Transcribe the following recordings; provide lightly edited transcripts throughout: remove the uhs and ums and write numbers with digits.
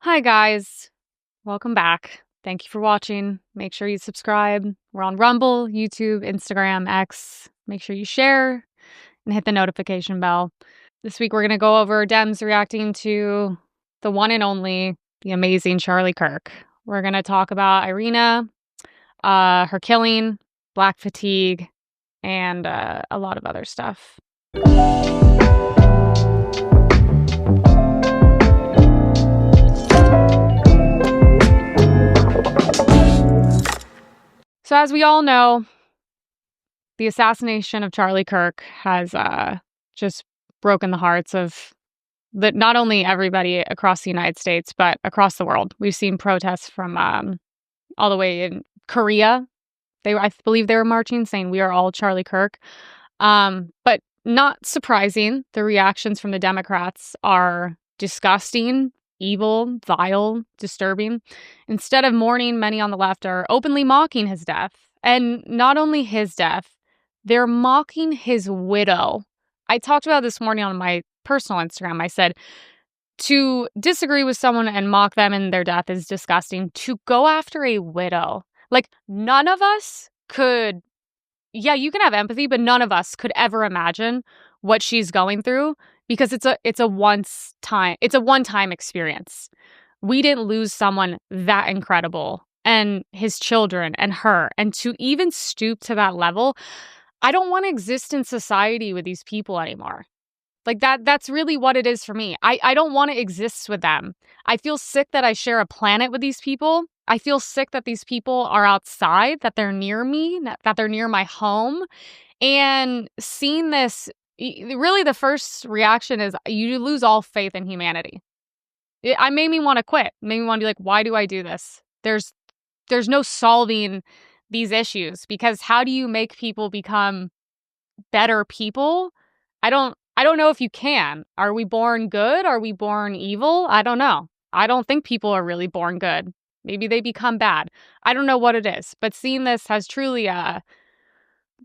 Hi, guys. Welcome back. Thank you for watching. Make sure you subscribe. We're on Rumble, YouTube, Instagram, X. Make sure you share and hit the notification bell. This week, we're going to go over Dems reacting to the one and only, the amazing Charlie Kirk. We're going to talk about Iryna, her killing, blackfatigue, and a lot of other stuff. So as we all know, the assassination of Charlie Kirk has just broken the hearts of not only everybody across the United States, but across the world. We've seen protests from all the way in Korea. I believe they were marching saying, "We are all Charlie Kirk." But not surprising, the reactions from the Democrats are disgusting, evil, vile, disturbing. Instead of mourning, many on the left are openly mocking his death. And not only his death, they're mocking his widow. I talked about this morning on my personal Instagram. I said, to disagree with someone and mock them and their death is disgusting. To go after a widow, like none of us could, yeah, you can have empathy, but none of us could ever imagine what she's going through because it's a one-time experience. We didn't lose someone that incredible, and his children and her, and to even stoop to that level, I don't want to exist in society with these people anymore. Like that's really what it is for me. I don't want to exist with them. I feel sick that I share a planet with these people. I feel sick that these people are outside, that they're near me, that they're near my home. And seeing this, really the first reaction is you lose all faith in humanity. It made me want to quit. It made me want to be like, why do I do this? There's no solving these issues, because how do you make people become better people? I don't know if you can. Are we born good? Are we born evil? I don't know. I don't think people are really born good. Maybe they become bad. I don't know what it is, but seeing this has truly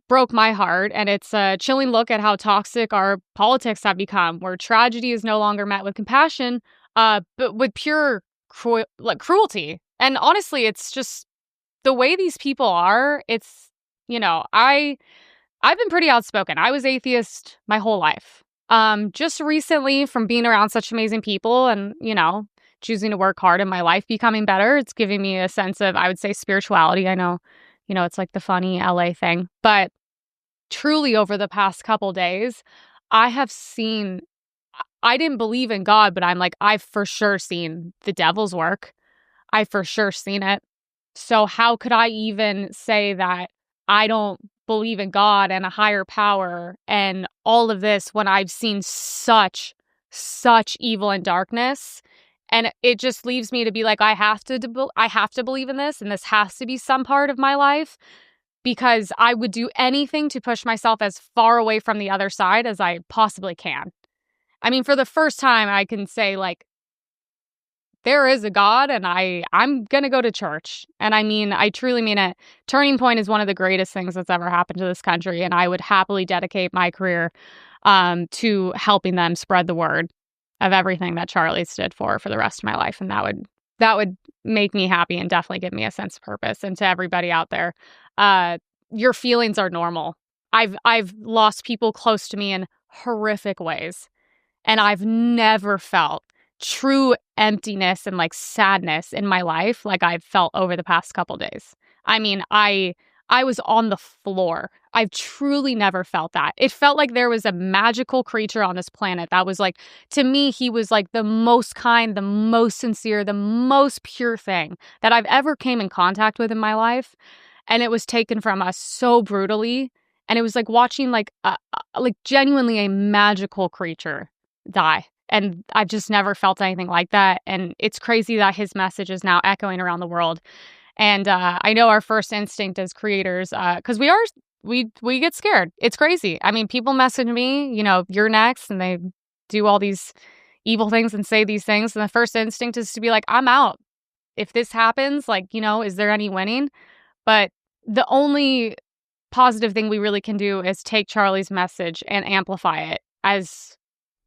broke my heart, and it's a chilling look at how toxic our politics have become, where tragedy is no longer met with compassion, but with pure cruelty. And honestly, it's just the way these people are. It's, I've been pretty outspoken. I was atheist my whole life. Just recently, from being around such amazing people and, choosing to work hard in my life, becoming better, it's giving me a sense of, I would say, spirituality. I know, it's like the funny LA thing. But truly, over the past couple days, I have seen, I didn't believe in God, but I'm like, I've for sure seen the devil's work. I've for sure seen it. So how could I even say that I don't believe in God and a higher power and all of this when I've seen such evil and darkness? And it just leaves me to be like, I have to believe in this, and this has to be some part of my life, because I would do anything to push myself as far away from the other side as I possibly can. I mean, for the first time, I can say, like, there is a God, and I'm going to go to church. And I mean, I truly mean it. Turning Point is one of the greatest things that's ever happened to this country, and I would happily dedicate my career to helping them spread the word of everything that Charlie stood for the rest of my life. And that would make me happy and definitely give me a sense of purpose. And to everybody out there, your feelings are normal. I've lost people close to me in horrific ways, and I've never felt true emptiness and like sadness in my life like I've felt over the past couple days. I mean, I was on the floor. I've truly never felt that. It felt like there was a magical creature on this planet that was like, to me, he was like the most kind, the most sincere, the most pure thing that I've ever came in contact with in my life. And it was taken from us so brutally. And it was like watching like genuinely a magical creature die. And I've just never felt anything like that. And it's crazy that his message is now echoing around the world. And I know our first instinct as creators, because we get scared. It's crazy. I mean, people message me, you're next, and they do all these evil things and say these things. And the first instinct is to be like, I'm out. If this happens, like, is there any winning? But the only positive thing we really can do is take Charlie's message and amplify it as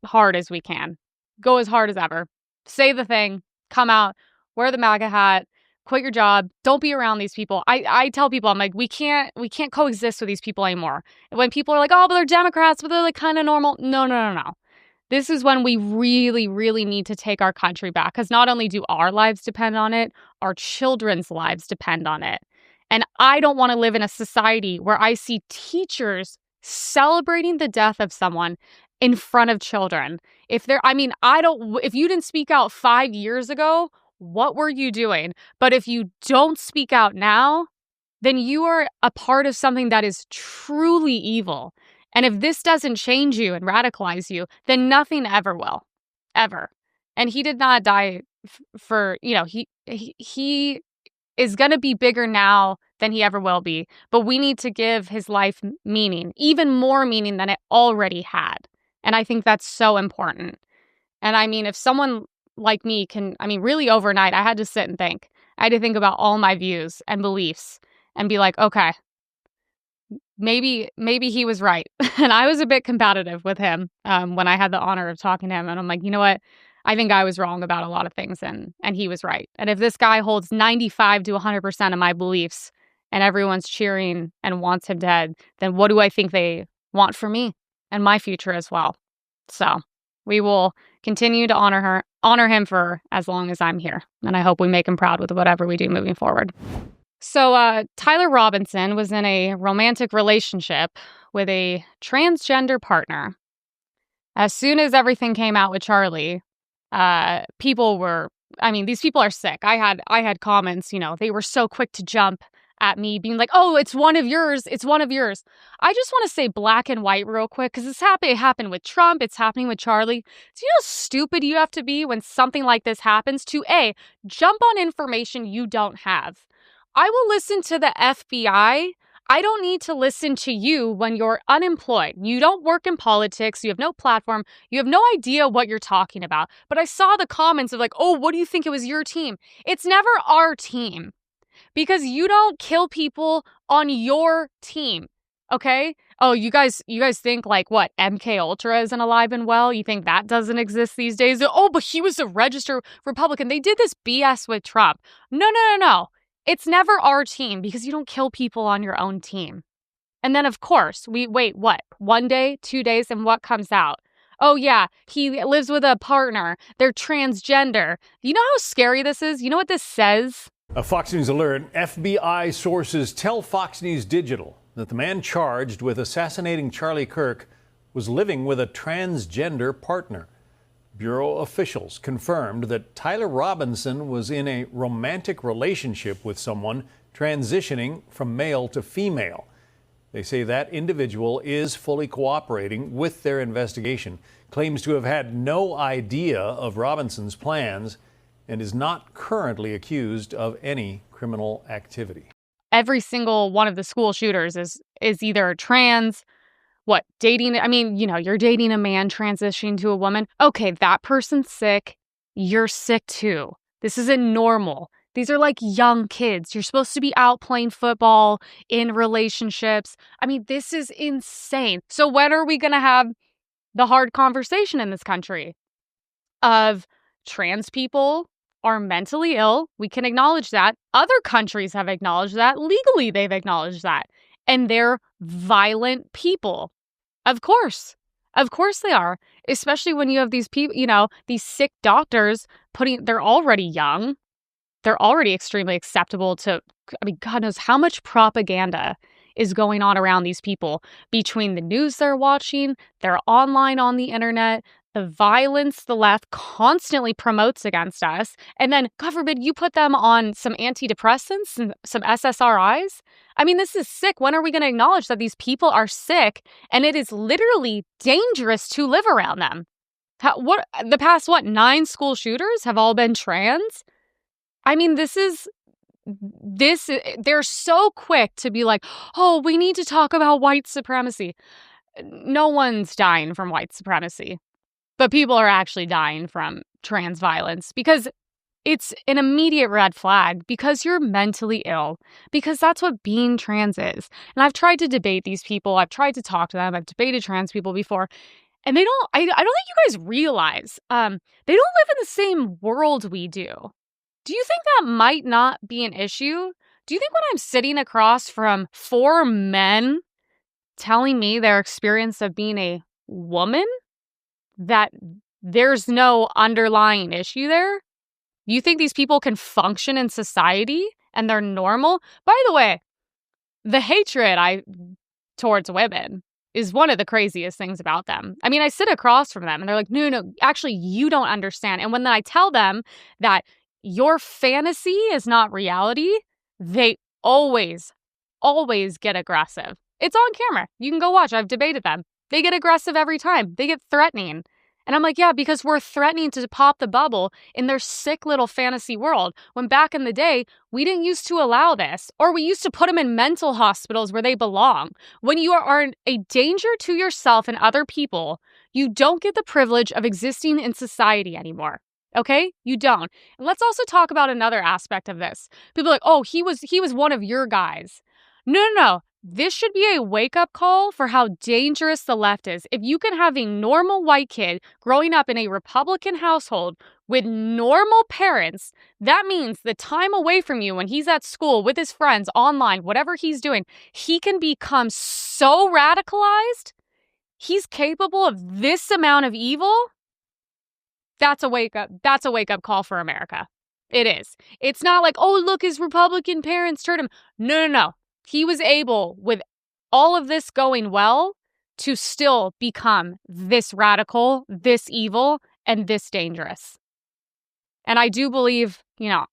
hard as we can. Go as hard as ever. Say the thing. come out, wear the MAGA hat, quit your job, don't be around these people. I tell people, I'm like, we can't coexist with these people anymore. When people are like, oh, but they're Democrats, but they're like kind of normal. No. This is when we really, really need to take our country back, because not only do our lives depend on it, our children's lives depend on it. And I don't want to live in a society where I see teachers celebrating the death of someone in front of children. If you didn't speak out 5 years ago, what were you doing? But if you don't speak out now, then you are a part of something that is truly evil. And if this doesn't change you and radicalize you, then nothing ever will. Ever. And he did not die for, he is going to be bigger now than he ever will be. But we need to give his life meaning, even more meaning than it already had. And I think that's so important. And I mean, if someone like me really overnight, I had to sit and think. I had to think about all my views and beliefs and be like, okay, maybe he was right. And I was a bit combative with him when I had the honor of talking to him. And I'm like, you know what? I think I was wrong about a lot of things, and he was right. And if this guy holds 95 to 100% of my beliefs and everyone's cheering and wants him dead, then what do I think they want for me and my future as well? So we will continue to honor him for as long as I'm here. And I hope we make him proud with whatever we do moving forward. So Tyler Robinson was in a romantic relationship with a transgender partner. As soon as everything came out with Charlie, these people are sick. I had comments, they were so quick to jump at me being like, oh, it's one of yours. It's one of yours. I just want to say black and white real quick, because it happened with Trump. It's happening with Charlie. Do you know how stupid you have to be when something like this happens to jump on information you don't have? I will listen to the FBI. I don't need to listen to you when you're unemployed. You don't work in politics. You have no platform. You have no idea what you're talking about. But I saw the comments of like, oh, what do you think it was your team? It's never our team, because you don't kill people on your team. Okay? Oh, you guys think like what? MK Ultra isn't alive and well? You think that doesn't exist these days? Oh, but he was a registered Republican. They did this BS with Trump. No. It's never our team, because you don't kill people on your own team. And then, of course, we wait, what? 1 day, 2 days, and what comes out? Oh, yeah, he lives with a partner. They're transgender. You know how scary this is? You know what this says? A Fox News alert. FBI sources tell Fox News Digital that the man charged with assassinating Charlie Kirk was living with a transgender partner. Bureau officials confirmed that Tyler Robinson was in a romantic relationship with someone transitioning from male to female. They say that individual is fully cooperating with their investigation, claims to have had no idea of Robinson's plans, and is not currently accused of any criminal activity. Every single one of the school shooters is either trans, dating? You're dating a man transitioning to a woman. Okay, that person's sick. You're sick too. This isn't normal. These are like young kids. You're supposed to be out playing football, in relationships. This is insane. So when are we going to have the hard conversation in this country of trans people are mentally ill? We can acknowledge that. Other countries have acknowledged that. Legally, they've acknowledged that. And they're violent people. Of course they are. Especially when you have these people, these sick doctors they're already young. They're already extremely acceptable to, God knows how much propaganda is going on around these people between the news they're watching, they're online on the internet, the violence the left constantly promotes against us. And then, God forbid, you put them on some antidepressants and some SSRIs. This is sick. When are we going to acknowledge that these people are sick and it is literally dangerous to live around them? The past 9 school shooters have all been trans? They're so quick to be like, oh, we need to talk about white supremacy. No one's dying from white supremacy. But people are actually dying from trans violence because it's an immediate red flag, because you're mentally ill, because that's what being trans is. And I've tried to debate these people. I've tried to talk to them. I've debated trans people before. And I don't think you guys realize, they don't live in the same world we do. Do you think that might not be an issue? Do you think when I'm sitting across from 4 men telling me their experience of being a woman, that there's no underlying issue there? You think these people can function in society and they're normal? By the way, the hatred towards women is one of the craziest things about them. I mean, I sit across from them and they're like, no, actually, you don't understand. And when I tell them that your fantasy is not reality, they always get aggressive. It's on camera. You can go watch. I've debated them. They get aggressive every time. They get threatening. And I'm like, yeah, because we're threatening to pop the bubble in their sick little fantasy world. When back in the day, we didn't used to allow this, or we used to put them in mental hospitals where they belong. When you are a danger to yourself and other people, you don't get the privilege of existing in society anymore. Okay? You don't. And let's also talk about another aspect of this. People are like, oh, he was one of your guys. No. This should be a wake-up call for how dangerous the left is. If you can have a normal white kid growing up in a Republican household with normal parents, that means the time away from you when he's at school with his friends, online, whatever he's doing, he can become so radicalized, he's capable of this amount of evil. That's a wake-up call for America. It is. It's not like, oh, look, his Republican parents turned him. No. He was able, with all of this going well, to still become this radical, this evil, and this dangerous. And I do believe,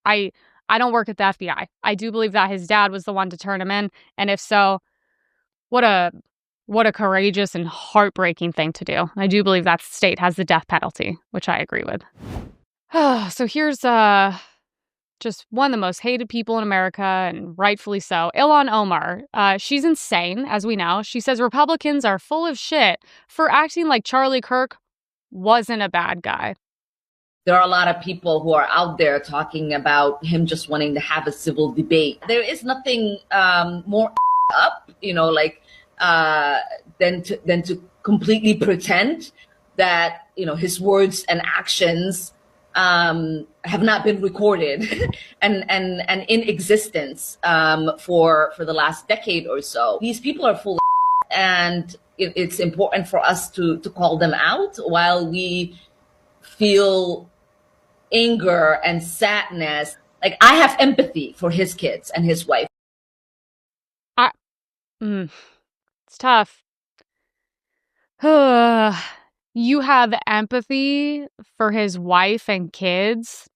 I don't work at the FBI. I do believe that his dad was the one to turn him in. And if so, what a courageous and heartbreaking thing to do. I do believe that state has the death penalty, which I agree with. So here's just one of the most hated people in America, and rightfully so. Ilhanomar. She's insane, as we know. She says Republicans are full of shit for acting like Charlie Kirk wasn't a bad guy. There are a lot of people who are out there talking about him just wanting to have a civil debate. There is nothing more up, than to completely pretend that, his words and actions have not been recorded and in existence for the last decade or so. These people are full of and it's important for us to call them out while we feel anger and sadness. Like, I have empathy for his kids and his wife. It's tough. You have empathy for his wife and kids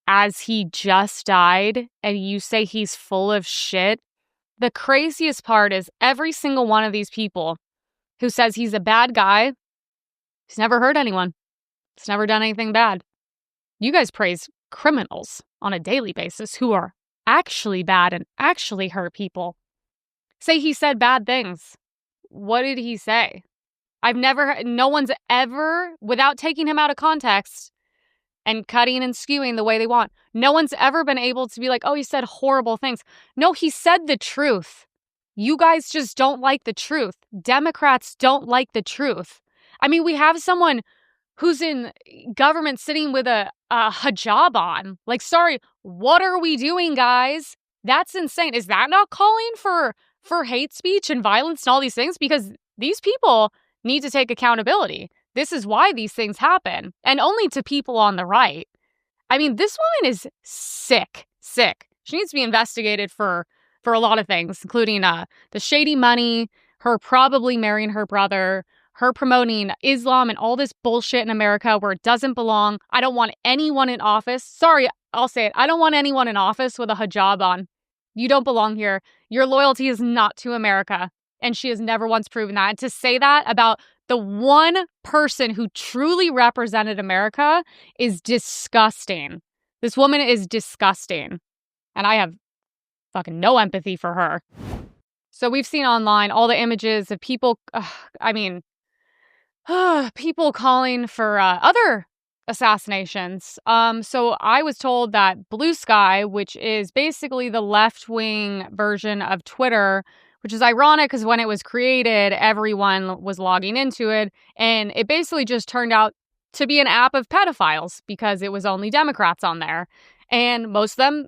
as he just died, and you say he's full of shit. The craziest part is every single one of these people who says he's a bad guy, he's never hurt anyone. He's never done anything bad. You guys praise criminals on a daily basis who are actually bad and actually hurt people. Say he said bad things. What did he say? No one's ever, without taking him out of context and cutting and skewing the way they want, no one's ever been able to be like, oh, he said horrible things. No, he said the truth. You guys just don't like the truth. Democrats don't like the truth. I mean, we have someone who's in government sitting with a hijab on. Like, sorry, what are we doing, guys? That's insane. Is that not calling for hate speech and violence and all these things? Because these people need to take accountability. This is why these things happen, and only to people on the right. I mean, this woman is sick. She needs to be investigated for a lot of things, including the shady money, her probably marrying her brother, her promoting Islam and all this bullshit in America where it doesn't belong. I don't want anyone in office. Sorry, I'll say it. I don't want anyone in office with a hijab on. You don't belong here. Your loyalty is not to America. And she has never once proven that. And to say that about the one person who truly represented America is disgusting. This woman is disgusting. And I have fucking no empathy for her. So we've seen online all the images of people, people calling for other assassinations. So I was told that Blue Sky, which is basically the left-wing version of Twitter, which is ironic because when it was created, everyone was logging into it. And it basically just turned out to be an app of pedophiles because it was only Democrats on there. And most of them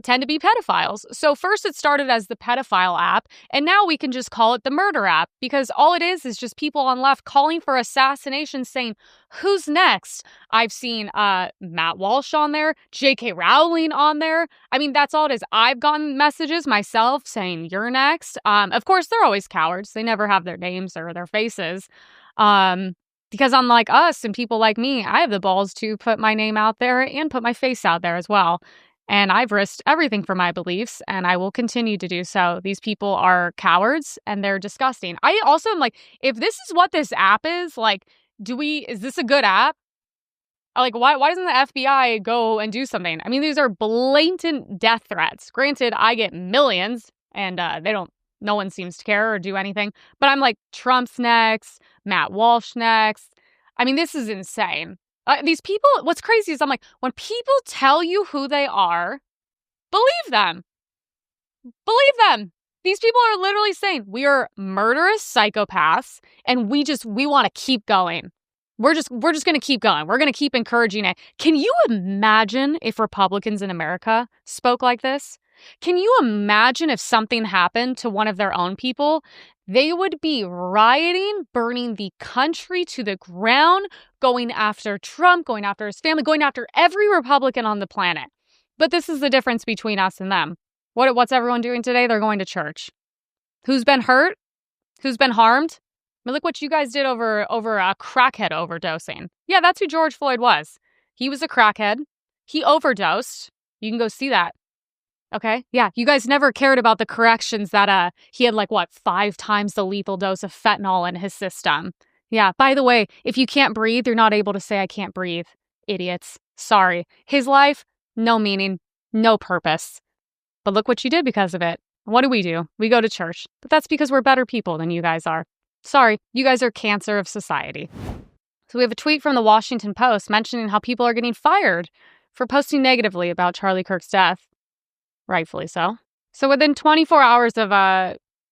tend to be pedophiles. So first it started as the pedophile app, and now we can just call it the murder app because all it is just people on left calling for assassination, saying, who's next? I've seen Matt Walsh on there, J.K. Rowling on there. I mean, that's all it is. I've gotten messages myself saying, you're next. Of course, they're always cowards. They never have their names or their faces. Because unlike us and people like me, I have the balls to put my name out there and put my face out there as well. And I've risked everything for my beliefs, and I will continue to do so. These people are cowards, and they're disgusting. I also am like, if this is what this app is, like, is this a good app? Like, why doesn't the FBI go and do something? I mean, these are blatant death threats. Granted, I get millions, and no one seems to care or do anything. But I'm like, Trump's next, Matt Walsh next. I mean, this is insane. These people, what's crazy is I'm like, when people tell you who they are, believe them. Believe them. These people are literally saying we are murderous psychopaths and we want to keep going. We're just going to keep going. We're going to keep encouraging it. Can you imagine if Republicans in America spoke like this? Can you imagine if something happened to one of their own people? They would be rioting, burning the country to the ground, going after Trump, going after his family, going after every Republican on the planet. But this is the difference between us and them. What's everyone doing today? They're going to church. Who's been hurt? Who's been harmed? I mean, look what you guys did over a crackhead overdosing. Yeah, that's who George Floyd was. He was a crackhead. He overdosed. You can go see that. Okay. Yeah. You guys never cared about the corrections that he had 5 times the lethal dose of fentanyl in his system. Yeah. By the way, if you can't breathe, you're not able to say I can't breathe. Idiots. Sorry. His life, no meaning, no purpose. But look what you did because of it. What do? We go to church. But that's because we're better people than you guys are. Sorry. You guys are cancer of society. So we have a tweet from the Washington Post mentioning how people are getting fired for posting negatively about Charlie Kirk's death. Rightfully so. So within 24 hours of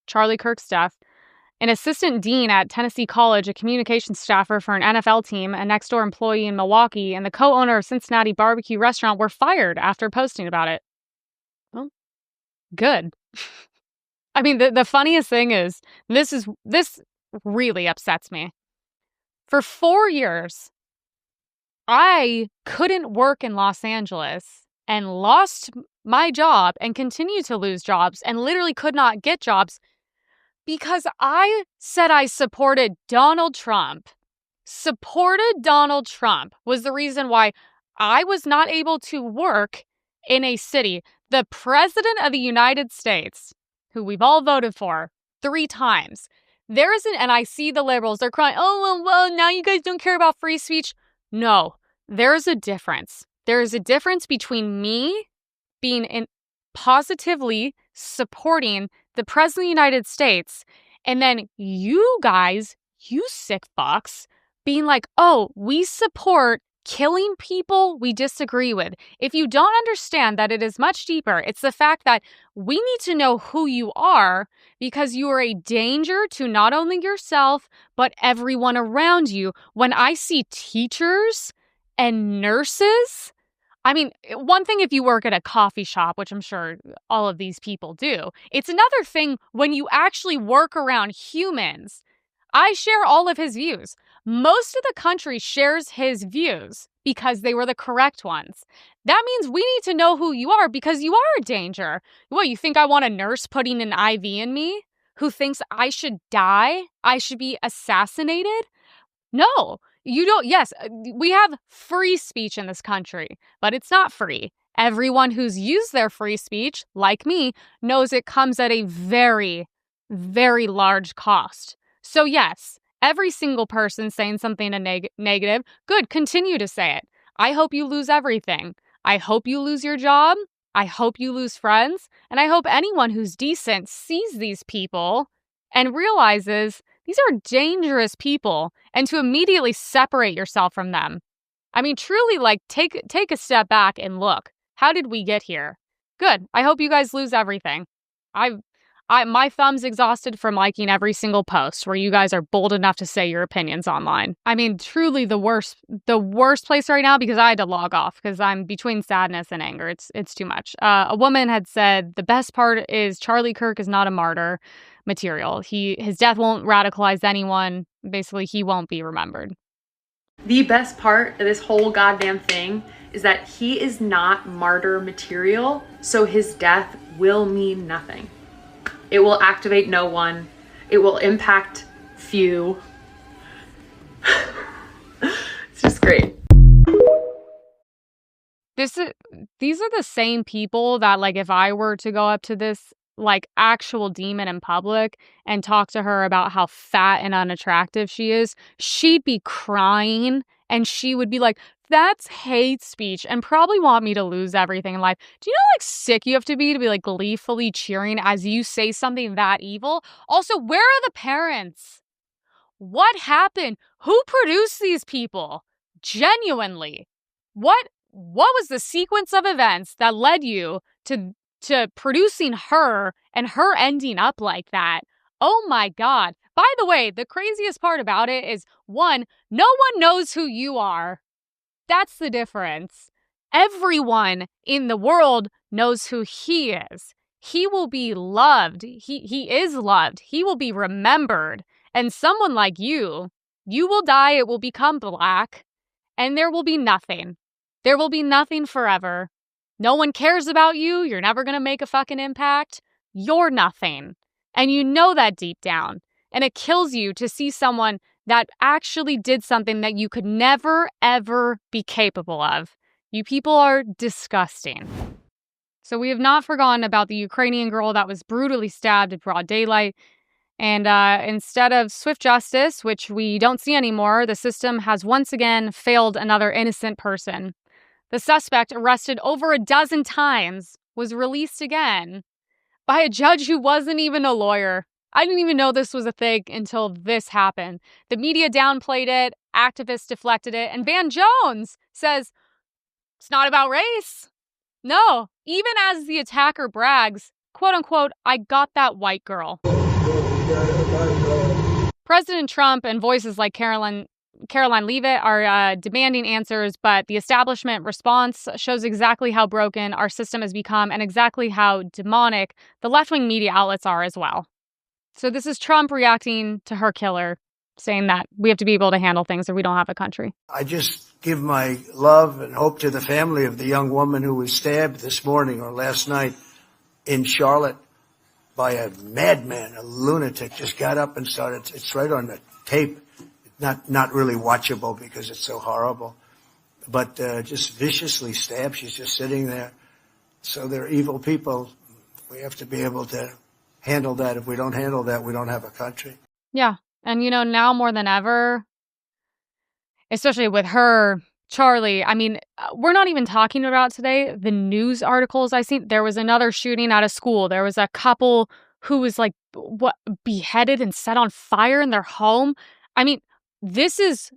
Charlie Kirk's death, an assistant dean at Tennessee College, a communications staffer for an NFL team, a next-door employee in Milwaukee, and the co-owner of Cincinnati barbecue restaurant were fired after posting about it. Well, good. I mean, the funniest thing is, this really upsets me. For 4 years, I couldn't work in Los Angeles and lost my job and continue to lose jobs and literally could not get jobs because I said I supported Donald Trump. Supported Donald Trump was the reason why I was not able to work in a city. The president of the United States, who we've all voted for 3 times, and I see the liberals, they're crying, oh, well, now you guys don't care about free speech. No, there's a difference. There is a difference between me being positively supporting the president of the United States and then you guys, you sick fucks, being like, oh, we support killing people we disagree with. If you don't understand that it is much deeper, it's the fact that we need to know who you are because you are a danger to not only yourself, but everyone around you. When I see teachers and nurses, I mean, one thing if you work at a coffee shop, which I'm sure all of these people do, it's another thing when you actually work around humans. I share all of his views. Most of the country shares his views because they were the correct ones. That means we need to know who you are because you are a danger. What, you think I want a nurse putting an IV in me who thinks I should die? I should be assassinated? No. You don't. Yes, we have free speech in this country, but it's not free. Everyone who's used their free speech, like me, knows it comes at a very, very large cost. So yes, every single person saying something negative, good, continue to say it. I hope you lose everything. I hope you lose your job. I hope you lose friends. And I hope anyone who's decent sees these people and realizes these are dangerous people and to immediately separate yourself from them. I mean, truly, take a step back and look. How did we get here? Good. I hope you guys lose everything. My thumb's exhausted from liking every single post where you guys are bold enough to say your opinions online. I mean, truly the worst place right now, because I had to log off because I'm between sadness and anger. It's too much. A woman had said the best part is Charlie Kirk is not a martyr material. His death won't radicalize anyone. Basically, he won't be remembered. The best part of this whole goddamn thing is that he is not martyr material, so his death will mean nothing. It will activate no one. It will impact few. It's just great. These are the same people that, like, if I were to go up to this, like, actual demon in public and talk to her about how fat and unattractive she is, she'd be crying and she would be like, that's hate speech, and probably want me to lose everything in life. Do you know how, like, sick you have to be like, gleefully cheering as you say something that evil? Also, where are the parents? What happened? Who produced these people? Genuinely. What was the sequence of events that led you to producing her and her ending up like that? Oh my God. By the way, the craziest part about it is, one, no one knows who you are. That's the difference. Everyone in the world knows who he is. He will be loved. He is loved. He will be remembered. And someone like you will die, it will become black, and there will be nothing. There will be nothing forever. No one cares about you. You're never going to make a fucking impact. You're nothing. And you know that deep down. And it kills you to see someone that actually did something that you could never, ever be capable of. You people are disgusting. So we have not forgotten about the Ukrainian girl that was brutally stabbed in broad daylight. And instead of swift justice, which we don't see anymore, the system has once again failed another innocent person. The suspect, arrested over a dozen times, was released again by a judge who wasn't even a lawyer. I didn't even know this was a thing until this happened. The media downplayed it, activists deflected it, and Vanjones says, it's not about race. No, even as the attacker brags, quote unquote, I got that white girl. President Trump and voices like Karolineleavitt are demanding answers, but the establishment response shows exactly how broken our system has become and exactly how demonic the left-wing media outlets are as well. So this is Trump reacting to her killer, saying that we have to be able to handle things or we don't have a country. I just give my love and hope to the family of the young woman who was stabbed this morning or last night in Charlotte by a madman, a lunatic. Just got up and started. It's right on the tape. Not really watchable because it's so horrible, but just viciously stabbed. She's just sitting there. So they're evil people. We have to be able to handle that. If we don't handle that, we don't have a country. Yeah. And, now more than ever, especially with her, Charlie, I mean, we're not even talking about today the news articles I've seen. There was another shooting at a school. There was a couple who was beheaded and set on fire in their home. I mean, this is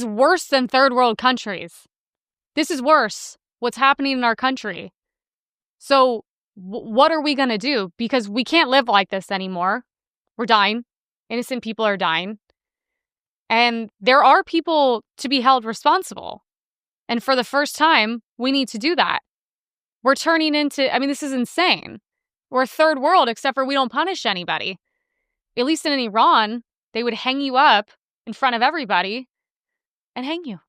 worse than third world countries. This is worse. What's happening in our country. So what are we going to do? Because we can't live like this anymore. We're dying. Innocent people are dying. And there are people to be held responsible. And for the first time, we need to do that. We're turning into, this is insane. We're third world, except for we don't punish anybody. At least in Iran, they would hang you up in front of everybody and hang you.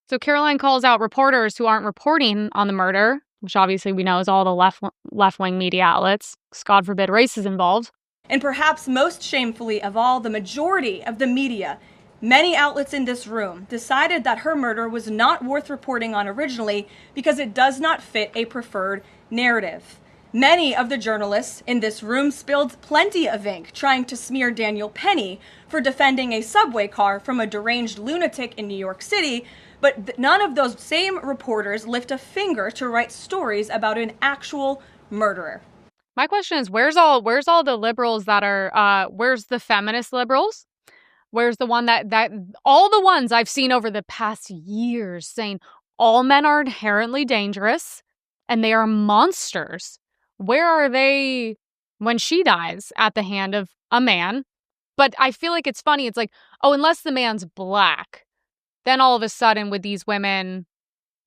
So Caroline calls out reporters who aren't reporting on the murder, which obviously we know is all the left-wing media outlets, because God forbid race is involved. And perhaps most shamefully of all, the majority of the media, many outlets in this room, decided that her murder was not worth reporting on originally because it does not fit a preferred narrative. Many of the journalists in this room spilled plenty of ink trying to smear Daniel Penny for defending a subway car from a deranged lunatic in New York City, but none of those same reporters lift a finger to write stories about an actual murderer. My question is, where's all the liberals that are, where's the feminist liberals? Where's the one that all the ones I've seen over the past years saying all men are inherently dangerous and they are monsters? Where are they when she dies at the hand of a man. But I feel like it's funny. It's like, oh, unless the man's black, then all of a sudden with these women,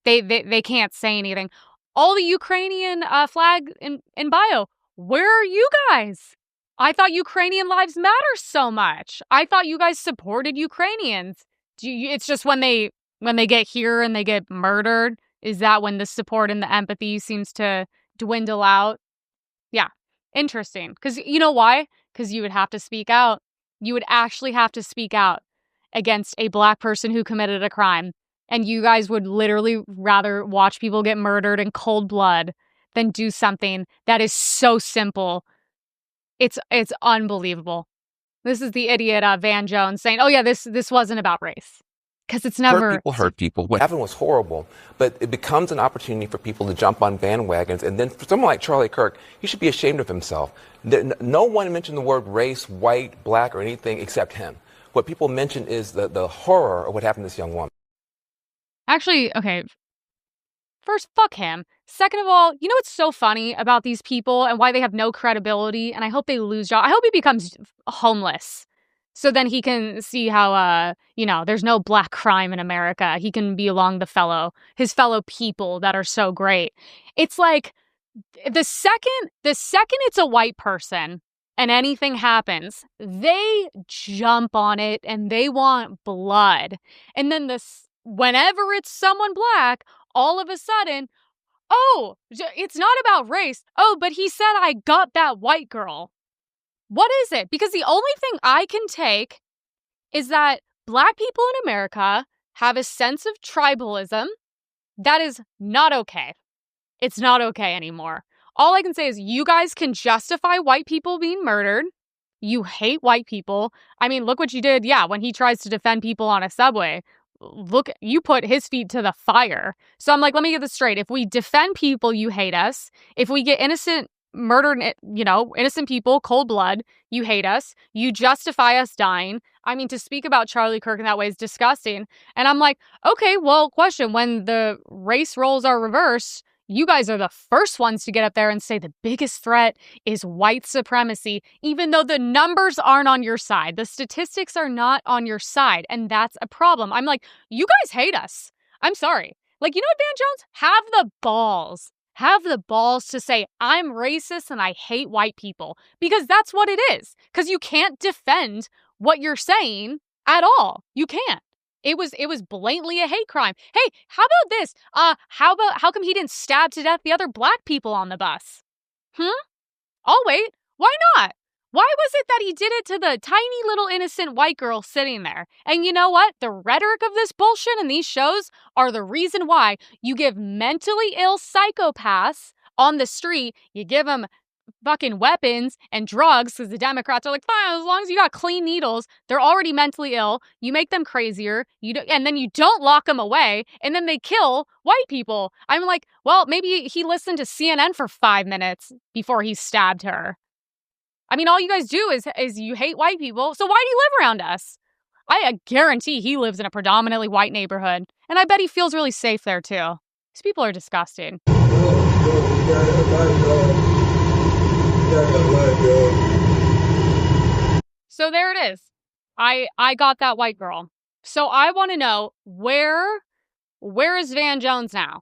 they can't say anything. All the Ukrainian flag in bio, where are you guys? I thought Ukrainian lives matter so much. I thought you guys supported Ukrainians. It's just when they get here and they get murdered, is that when the support and the empathy seems to dwindle out? Yeah, interesting. Because you know why? Because you would have to speak out. You would actually have to speak out against a black person who committed a crime. And you guys would literally rather watch people get murdered in cold blood than do something that is so simple. It's unbelievable. This is the idiot Vanjones saying, oh yeah, this wasn't about race. Because it's never... Hurt people. What happened was horrible, but it becomes an opportunity for people to jump on bandwagons. And then for someone like Charlie Kirk, he should be ashamed of himself. No one mentioned the word race, white, black, or anything except him. What people mention is the horror of what happened to this young woman. Actually, okay, first, fuck him. Second of all, you know what's so funny about these people and why they have no credibility? And I hope they lose jobs. I hope he becomes homeless. So then he can see how, there's no black crime in America. He can be along his fellow people that are so great. It's like the second it's a white person and anything happens, they jump on it and they want blood. And then whenever it's someone black, all of a sudden, oh, it's not about race. Oh, but he said I got that white girl. What is it? Because the only thing I can take is that black people in America have a sense of tribalism that is not okay. It's not okay anymore. All I can say is you guys can justify white people being murdered. You hate white people. I mean, look what you did. Yeah, when he tries to defend people on a subway, look, you put his feet to the fire. So I'm like, let me get this straight. If we defend people, you hate us. If we get innocent people, cold blood, you hate us. You justify us dying. I mean, to speak about Charlie Kirk in that way is disgusting. And I'm like, okay, well, question, when the race roles are reversed, you guys are the first ones to get up there and say the biggest threat is white supremacy, even though the numbers aren't on your side. The statistics are not on your side, and that's a problem. I'm like, you guys hate us. I'm sorry. Like, you know what, Vanjones? Have the balls to say, I'm racist and I hate white people. Because that's what it is. Because you can't defend what you're saying at all. You can't. It was blatantly a hate crime. Hey, how about this? How come he didn't stab to death the other black people on the bus? I'll wait. Why not? Why was it that he did it to the tiny little innocent white girl sitting there? And you know what? The rhetoric of this bullshit in these shows are the reason why you give mentally ill psychopaths on the street, you give them fucking weapons and drugs, because the Democrats are like, fine, as long as you got clean needles, they're already mentally ill. You make them crazier, and then you don't lock them away, and then they kill white people. I'm like, well, maybe he listened to CNN for 5 minutes before he stabbed her. I mean, all you guys do is you hate white people, so why do you live around us? I guarantee he lives in a predominantly white neighborhood, and I bet he feels really safe there too. These people are disgusting. So there it is. I got that white girl. So I want to know, where is Vanjones now?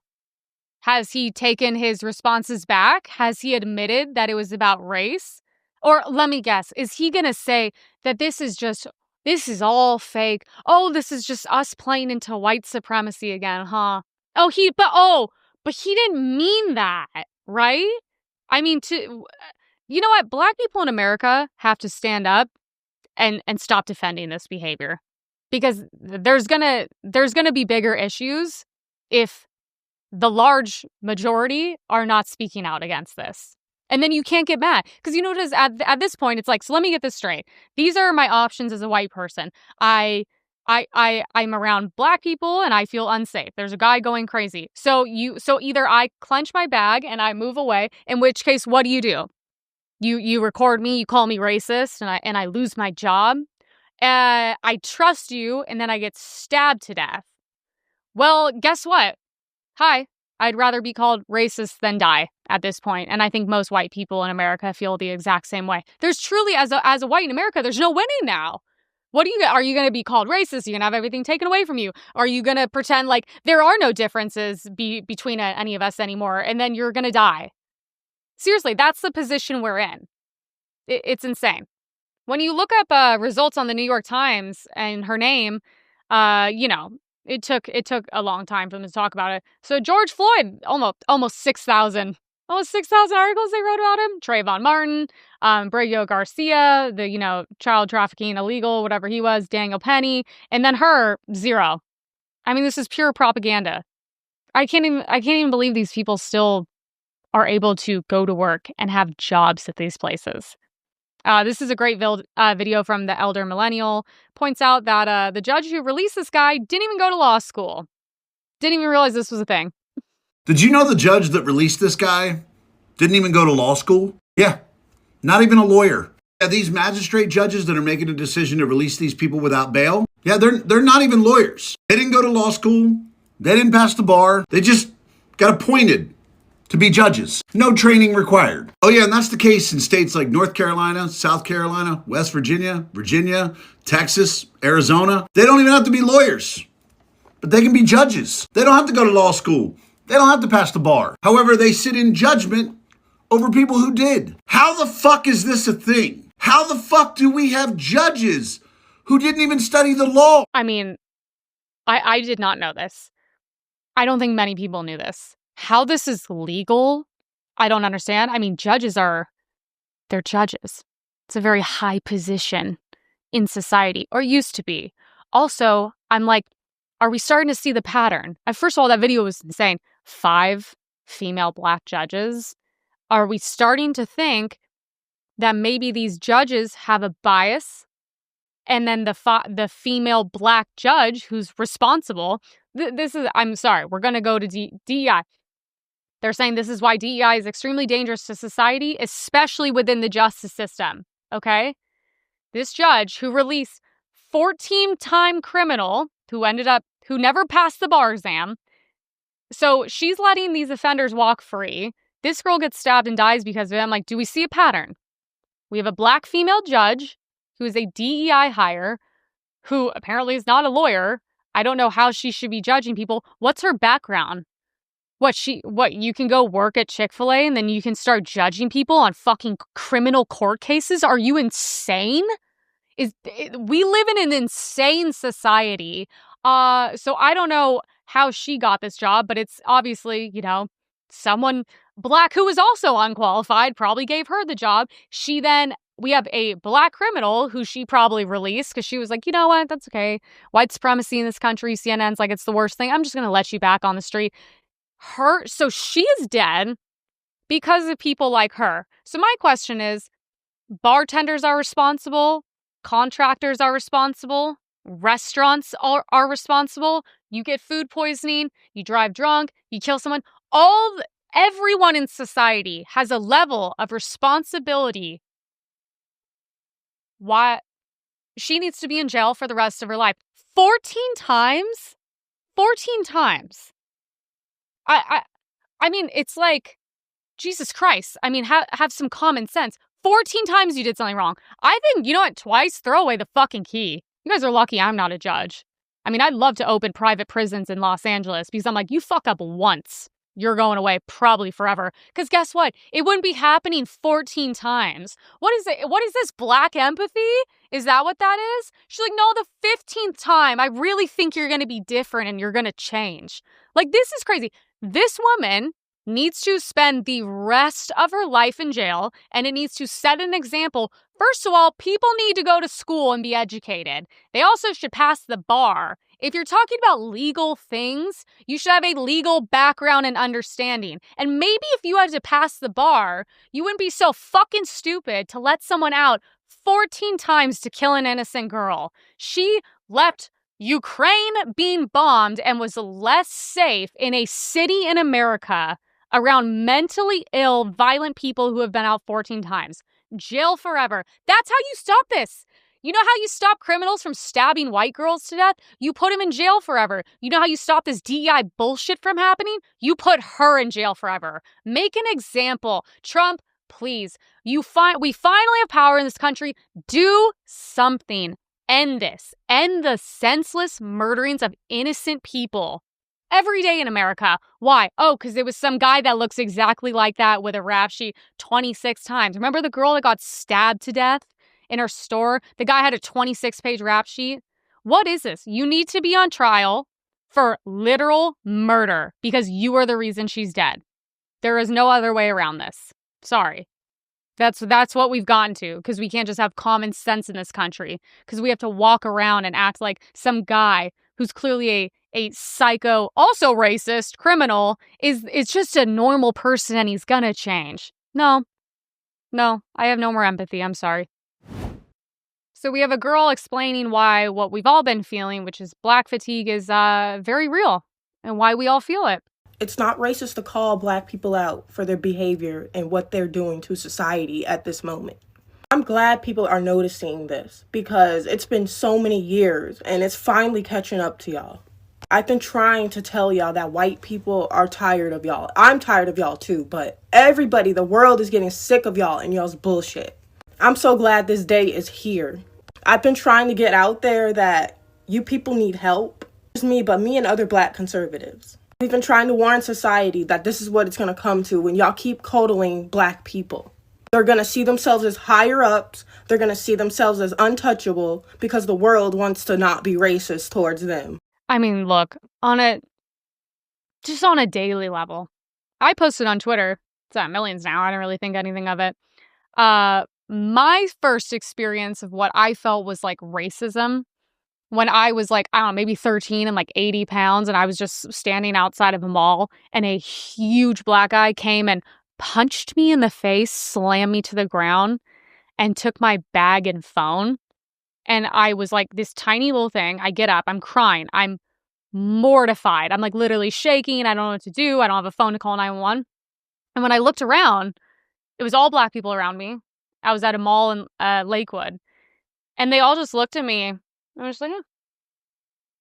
Has he taken his responses back? Has he admitted that it was about race? Or let me guess, is he going to say that this is all fake? Oh, this is just us playing into white supremacy again, huh? But he didn't mean that, right? I mean, you know what? Black people in America have to stand up and stop defending this behavior, because there's gonna be bigger issues if the large majority are not speaking out against this. And then you can't get mad, because you notice at this point, it's like, so let me get this straight. These are my options as a white person. I'm around black people and I feel unsafe. There's a guy going crazy. So either I clench my bag and I move away, in which case, what do? You record me, you call me racist, and I lose my job. I trust you, and then I get stabbed to death. Well, guess what? Hi, I'd rather be called racist than die at this point. And I think most white people in America feel the exact same way. There's truly, as a white in America, there's no winning now. Are you going to be called racist? Are you going to have everything taken away from you? Are you going to pretend like there are no differences between any of us anymore? And then you're going to die. Seriously, that's the position we're in. It's insane. When you look up results on the New York Times and her name, it took a long time for them to talk about it. So George Floyd, almost 6,000 articles they wrote about him. Trayvon Martin, Brayo Garcia, the child trafficking illegal, whatever he was, Daniel Penny, and then her, 0. I mean, this is pure propaganda. I can't even believe these people still are able to go to work and have jobs at these places. This is a great video from the Elder Millennial. Points out that the judge who released this guy didn't even go to law school. Didn't even realize this was a thing. Did you know the judge that released this guy didn't even go to law school? Yeah, not even a lawyer. Yeah, these magistrate judges that are making a decision to release these people without bail, yeah, they're not even lawyers. They didn't go to law school. They didn't pass the bar. They just got appointed to be judges. No training required. Oh yeah, and that's the case in states like North Carolina, South Carolina, West Virginia, Texas, Arizona. They don't even have to be lawyers, but they can be judges. They don't have to go to law school. They don't have to pass the bar. However, they sit in judgment over people who did. How the fuck is this a thing? How the fuck do we have judges who didn't even study the law? I mean, I did not know this. I don't think many people knew this. How this is legal, I don't understand. I mean, they're judges. It's a very high position in society, or used to be. Also, I'm like, are we starting to see the pattern? First of all, that video was insane. 5 female Black judges. Are we starting to think that maybe these judges have a bias, and then the female Black judge who's responsible? I'm sorry, we're going to go to DEI. They're saying this is why DEI is extremely dangerous to society, especially within the justice system, okay? This judge who released 14-time criminal who never passed the bar exam. So she's letting these offenders walk free. This girl gets stabbed and dies because of it. I'm like, do we see a pattern? We have a Black female judge who is a DEI hire, who apparently is not a lawyer. I don't know how she should be judging people. What's her background? You can go work at Chick-fil-A and then you can start judging people on fucking criminal court cases? Are you insane? We live in an insane society. So I don't know how she got this job, but it's obviously, someone Black who was also unqualified probably gave her the job. We have a Black criminal who she probably released because she was like, you know what, that's okay. White supremacy in this country, CNN's like, it's the worst thing. I'm just going to let you back on the street. So she is dead because of people like her. So my question is, bartenders are responsible, contractors are responsible, restaurants are responsible. You get food poisoning, you drive drunk, you kill someone. Everyone in society has a level of responsibility. Why she needs to be in jail for the rest of her life. 14 times? 14 times. I mean, it's like, Jesus Christ. I mean, have some common sense. 14 times you did something wrong. I think, you know what, twice, throw away the fucking key. You guys are lucky I'm not a judge. I mean, I'd love to open private prisons in Los Angeles because I'm like, you fuck up once, you're going away probably forever. Because guess what? It wouldn't be happening 14 times. What is it? What is this, Black empathy? Is that what that is? She's like, no, the 15th time, I really think you're going to be different and you're going to change. Like, this is crazy. This woman needs to spend the rest of her life in jail, and it needs to set an example. First of all, people need to go to school and be educated. They also should pass the bar. If you're talking about legal things, you should have a legal background and understanding. And maybe if you had to pass the bar, you wouldn't be so fucking stupid to let someone out 14 times to kill an innocent girl. She left Ukraine being bombed and was less safe in a city in America around mentally ill, violent people who have been out 14 times. Jail forever. That's how you stop this. You know how you stop criminals from stabbing white girls to death? You put them in jail forever. You know how you stop this DEI bullshit from happening? You put her in jail forever. Make an example. Trump, please. We finally have power in this country. Do something. End this. End the senseless murderings of innocent people. Every day in America. Why? Oh, because there was some guy that looks exactly like that with a rap sheet 26 times. Remember the girl that got stabbed to death in her store? The guy had a 26-page rap sheet. What is this? You need to be on trial for literal murder because you are the reason she's dead. There is no other way around this. Sorry. That's what we've gotten to because we can't just have common sense in this country because we have to walk around and act like some guy who's clearly a psycho, also racist criminal is just a normal person and he's gonna change. No, I have no more empathy. I'm sorry. So we have a girl explaining why what we've all been feeling, which is black fatigue, is very real and why we all feel it. It's not racist to call Black people out for their behavior and what they're doing to society at this moment. I'm glad people are noticing this because it's been so many years and it's finally catching up to y'all. I've been trying to tell y'all that white people are tired of y'all. I'm tired of y'all too, but everybody, the world is getting sick of y'all and y'all's bullshit. I'm so glad this day is here. I've been trying to get out there that you people need help. Not just me, but me and other Black conservatives. We've been trying to warn society that this is what it's going to come to when y'all keep coddling Black people. They're going to see themselves as higher ups. They're going to see themselves as untouchable because the world wants to not be racist towards them. I mean, look, on a daily level. I posted on Twitter. It's at millions now. I don't really think anything of it. My first experience of what I felt was like racism when I was like, I don't know, maybe 13 and like 80 pounds. And I was just standing outside of a mall and a huge Black guy came and punched me in the face, slammed me to the ground and took my bag and phone. And I was like this tiny little thing. I get up, I'm crying. I'm mortified. I'm like literally shaking. I don't know what to do. I don't have a phone to call 911. And when I looked around, it was all Black people around me. I was at a mall in Lakewood. And they all just looked at me. I was just like, oh.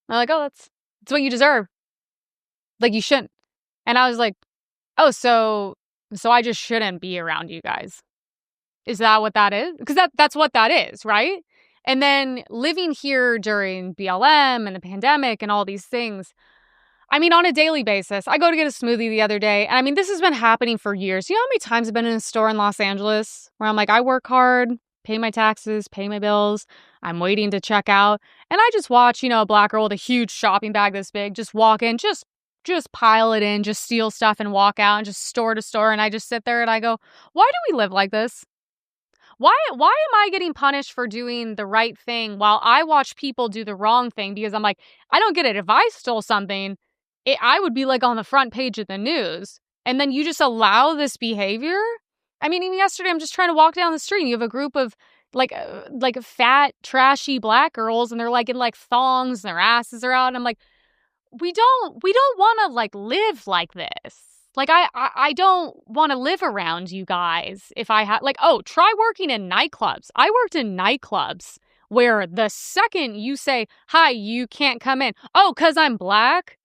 They're like, oh, that's what you deserve. Like, you shouldn't. And I was like, oh, so I just shouldn't be around you guys. Is that what that is? Because that's what that is, right? And then living here during BLM and the pandemic and all these things, I mean, on a daily basis, I go to get a smoothie the other day. And I mean, this has been happening for years. You know how many times I've been in a store in Los Angeles where I'm like, I work hard, pay my taxes, pay my bills. I'm waiting to check out. And I just watch, a Black girl with a huge shopping bag this big, just walk in, just pile it in, just steal stuff and walk out and just store to store. And I just sit there and I go, why do we live like this? Why am I getting punished for doing the right thing while I watch people do the wrong thing? Because I'm like, I don't get it. If I stole something, I would be like on the front page of the news. And then you just allow this behavior? I mean, even yesterday, I'm just trying to walk down the street. And you have a group of like fat, trashy Black girls, and they're like in like thongs, and their asses are out. And I'm like, we don't want to like live like this. Like, I don't want to live around you guys if I had, like, oh, try working in nightclubs. I worked in nightclubs where the second you say, hi, you can't come in. Oh, because I'm Black?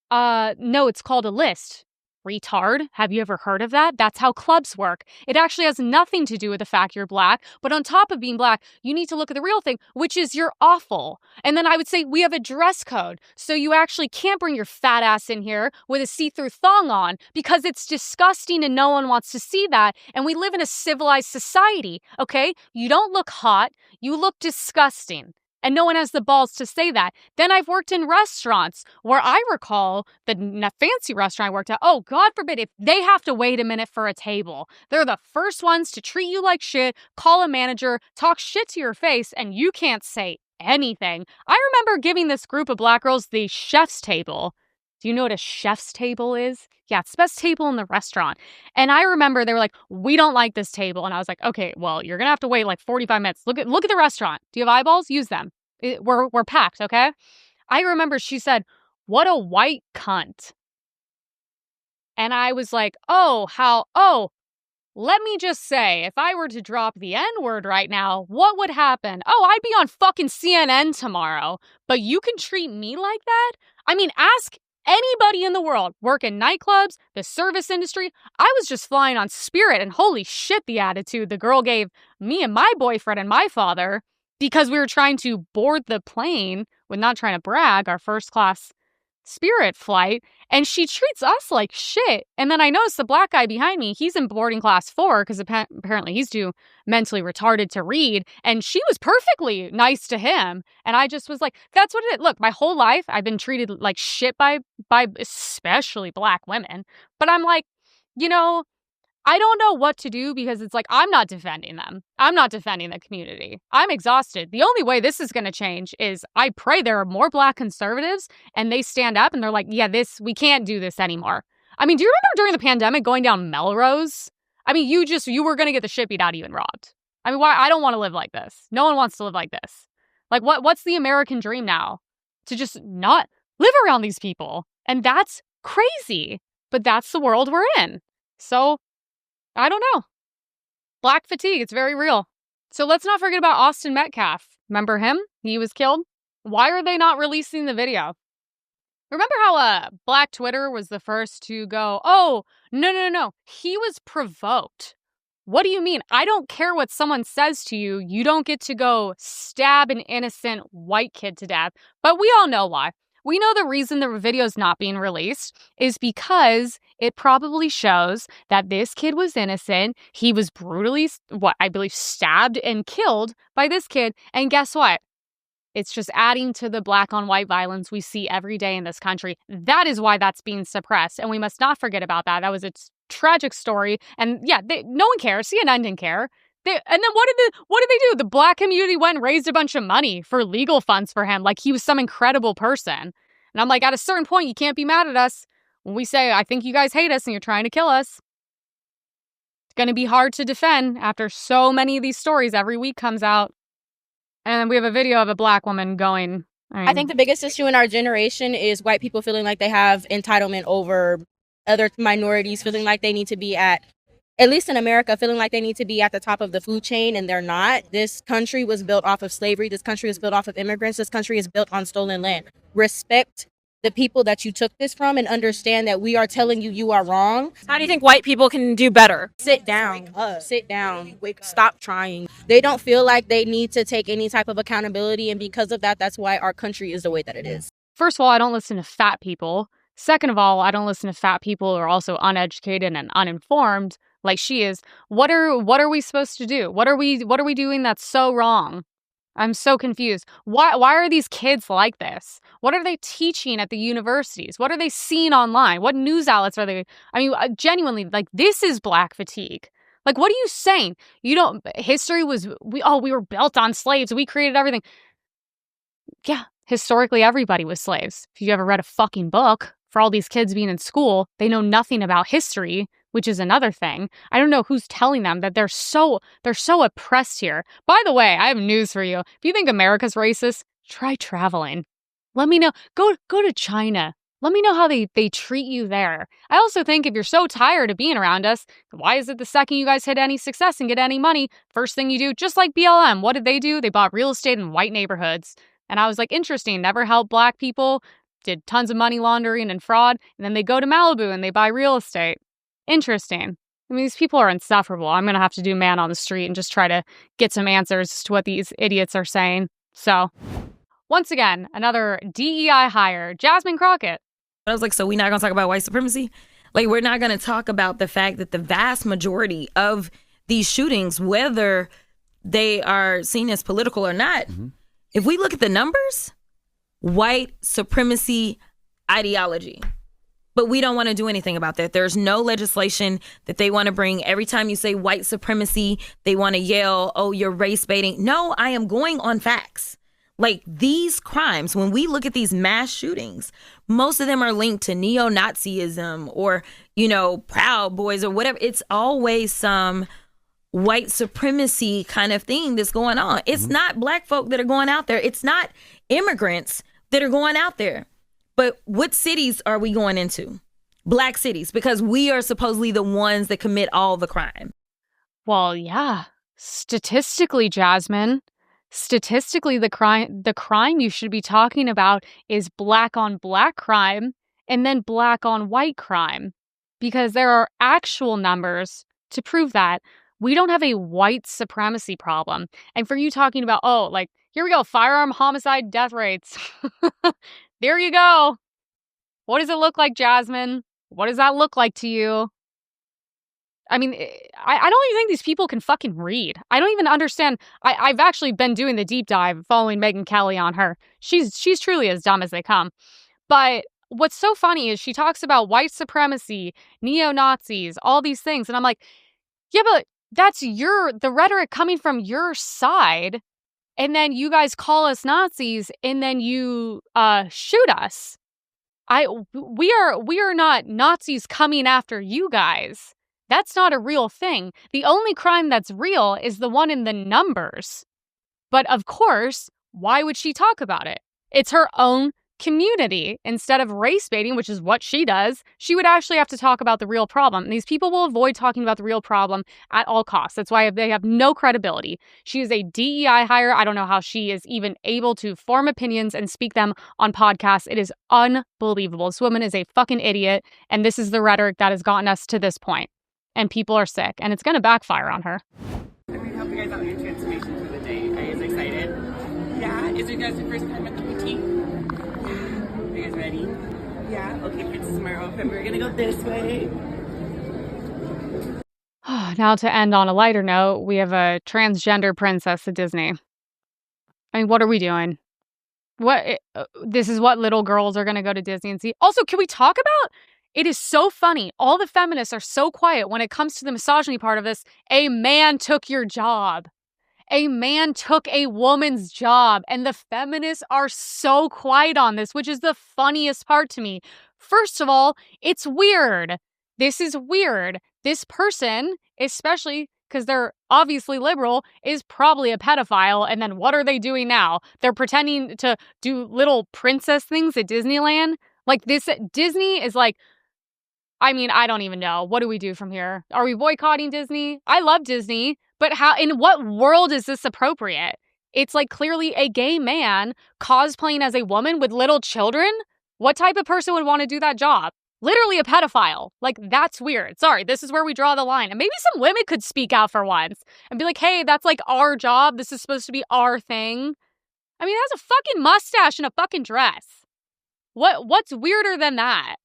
No, it's called a list. Retard. Have you ever heard of that? That's how clubs work. It actually has nothing to do with the fact you're Black. But on top of being Black, you need to look at the real thing, which is you're awful. And then I would say we have a dress code. So you actually can't bring your fat ass in here with a see-through thong on because it's disgusting and no one wants to see that. And we live in a civilized society, okay? You don't look hot. You look disgusting. And no one has the balls to say that. Then I've worked in restaurants where I recall the fancy restaurant I worked at. Oh, God forbid, if they have to wait a minute for a table, they're the first ones to treat you like shit, call a manager, talk shit to your face, and you can't say anything. I remember giving this group of Black girls the chef's table. Do you know what a chef's table is? Yeah, it's the best table in the restaurant. And I remember they were like, we don't like this table. And I was like, okay, well, you're going to have to wait like 45 minutes. Look at the restaurant. Do you have eyeballs? Use them. We're packed, okay? I remember she said, what a white cunt. And I was like, oh, let me just say, if I were to drop the N-word right now, what would happen? Oh, I'd be on fucking CNN tomorrow. But you can treat me like that? I mean, ask anybody in the world, work in nightclubs, the service industry. I was just flying on Spirit, and holy shit, the attitude the girl gave me and my boyfriend and my father because we were trying to board the plane with, not trying to brag, our first class Spirit flight, and she treats us like shit. And then I noticed the black guy behind me, he's in boarding class 4 because apparently he's too mentally retarded to read, and she was perfectly nice to him. And I just was like, that's what it is. Look, my whole life I've been treated like shit by especially black women, but I'm like, you know, I don't know what to do because it's like, I'm not defending them. I'm not defending the community. I'm exhausted. The only way this is going to change is I pray there are more black conservatives and they stand up and they're like, yeah, we can't do this anymore. I mean, do you remember during the pandemic going down Melrose? I mean, you were going to get the shit beat out of you and robbed. I mean, why? I don't want to live like this. No one wants to live like this. Like, what's the American dream now? To just not live around these people. And that's crazy. But that's the world we're in. So, I don't know. Black fatigue, it's very real. So let's not forget about Austin Metcalf. Remember him? He was killed. Why are they not releasing the video? Remember how Black Twitter was the first to go, oh, no. He was provoked. What do you mean? I don't care what someone says to you. You don't get to go stab an innocent white kid to death. But we all know why. We know the reason the video's not being released is because it probably shows that this kid was innocent. He was brutally, I believe, stabbed and killed by this kid. And guess what? It's just adding to the black on white violence we see every day in this country. That is why that's being suppressed. And we must not forget about that. That was a tragic story. And yeah, no one cares. CNN didn't care. And then what did they do? The black community went and raised a bunch of money for legal funds for him, like he was some incredible person. And I'm like, at a certain point, you can't be mad at us when we say, I think you guys hate us and you're trying to kill us. It's going to be hard to defend after so many of these stories every week comes out. And we have a video of a black woman going. I think the biggest issue in our generation is white people feeling like they have entitlement over other minorities, feeling like they need to be at least in America, feeling like they need to be at the top of the food chain, and they're not. This country was built off of slavery. This country is built off of immigrants. This country is built on stolen land. Respect the people that you took this from and understand that we are telling you you are wrong. How do you think white people can do better? Sit down. Sit down. Stop trying. They don't feel like they need to take any type of accountability, and because of that, that's why our country is the way that it is. First of all, I don't listen to fat people. Second of all, I don't listen to fat people who are also uneducated and uninformed like she is. What are we supposed to do? What are we doing that's so wrong? I'm so confused. Why are these kids like this? What are they teaching at the universities? What are they seeing online? What news outlets are they? I mean, genuinely, like, this is black fatigue. Like, what are you saying? History was, we were built on slaves. We created everything. Yeah, historically, everybody was slaves. If you ever read a fucking book, for all these kids being in school, they know nothing about history, which is another thing. I don't know who's telling them that they're so oppressed here. By the way, I have news for you. If you think America's racist, try traveling. Let me know. Go to China. Let me know how they treat you there. I also think if you're so tired of being around us, why is it the second you guys hit any success and get any money, first thing you do, just like BLM, what did they do? They bought real estate in white neighborhoods. And I was like, interesting, never helped black people, did tons of money laundering and fraud, and then they go to Malibu and they buy real estate. Interesting. I mean, these people are insufferable. I'm going to have to do man on the street and just try to get some answers to what these idiots are saying. So, once again, another DEI hire, Jasmine Crockett. I was like, so we're not going to talk about white supremacy? Like, we're not going to talk about the fact that the vast majority of these shootings, whether they are seen as political or not, if we look at the numbers, white supremacy ideology. But we don't want to do anything about that. There's no legislation that they want to bring. Every time you say white supremacy, they want to yell, oh, you're race baiting. No, I am going on facts. Like, these crimes, when we look at these mass shootings, most of them are linked to neo-Nazism or, Proud Boys or whatever. It's always some white supremacy kind of thing that's going on. It's not black folk that are going out there. It's not immigrants that are going out there. But what cities are we going into? Black cities, because we are supposedly the ones that commit all the crime. Well, yeah. Statistically, Jasmine, statistically, the crime you should be talking about is black on black crime and then black on white crime, because there are actual numbers to prove that. We don't have a white supremacy problem. And for you talking about, oh, like, here we go, firearm homicide death rates. There you go. What does it look like, Jasmine? What does that look like to you? I mean, I don't even think these people can fucking read. I don't even understand. I've actually been doing the deep dive following Megyn Kelly on her. She's truly as dumb as they come. But what's so funny is she talks about white supremacy, neo-Nazis, all these things. And I'm like, yeah, but that's the rhetoric coming from your side. And then you guys call us Nazis and then you shoot us. We are not Nazis coming after you guys. That's not a real thing. The only crime that's real is the one in the numbers. But of course, why would she talk about it? It's her own community. Instead of race baiting, which is what she does, she would actually have to talk about the real problem. And these people will avoid talking about the real problem at all costs. That's why they have no credibility. She is a DEI hire. I don't know how she is even able to form opinions and speak them on podcasts. It is unbelievable. This woman is a fucking idiot. And this is the rhetoric that has gotten us to this point. And people are sick. And it's going to backfire on her. I'm going to help you guys out with your transformation for the day. Are you guys excited? Yeah? Is it guys your first time at the boutique? Are you guys ready? Yeah? Okay, Princess Marrow, we're going to go this way. Now to end on a lighter note, we have a transgender princess at Disney. I mean, what are we doing? This is what little girls are going to go to Disney and see. Also, can we talk about... It is so funny. All the feminists are so quiet when it comes to the misogyny part of this. A man took your job. A man took a woman's job. And the feminists are so quiet on this, which is the funniest part to me. First of all, it's weird. This is weird. This person, especially because they're obviously liberal, is probably a pedophile. And then what are they doing now? They're pretending to do little princess things at Disneyland. Like this, Disney is like, I mean, I don't even know. What do we do from here? Are we boycotting Disney? I love Disney, but how? In what world is this appropriate? It's like clearly a gay man cosplaying as a woman with little children. What type of person would want to do that job? Literally a pedophile. Like, that's weird. Sorry, this is where we draw the line. And maybe some women could speak out for once and be like, hey, that's like our job. This is supposed to be our thing. I mean, it has a fucking mustache and a fucking dress. What's weirder than that?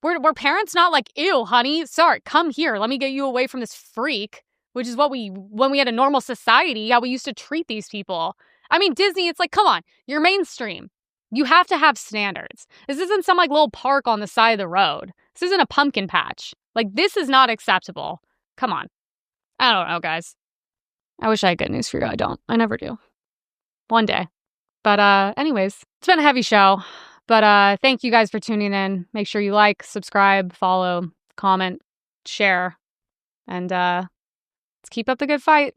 Were parents not like, ew, honey, sorry, come here, let me get you away from this freak, which is what when we had a normal society, how we used to treat these people. I mean, Disney, it's like, come on, you're mainstream. You have to have standards. This isn't some like little park on the side of the road. This isn't a pumpkin patch. Like, this is not acceptable. Come on. I don't know, guys. I wish I had good news for you. I don't. I never do. One day. But anyways, it's been a heavy show. But thank you guys for tuning in. Make sure you like, subscribe, follow, comment, share. And let's keep up the good fight.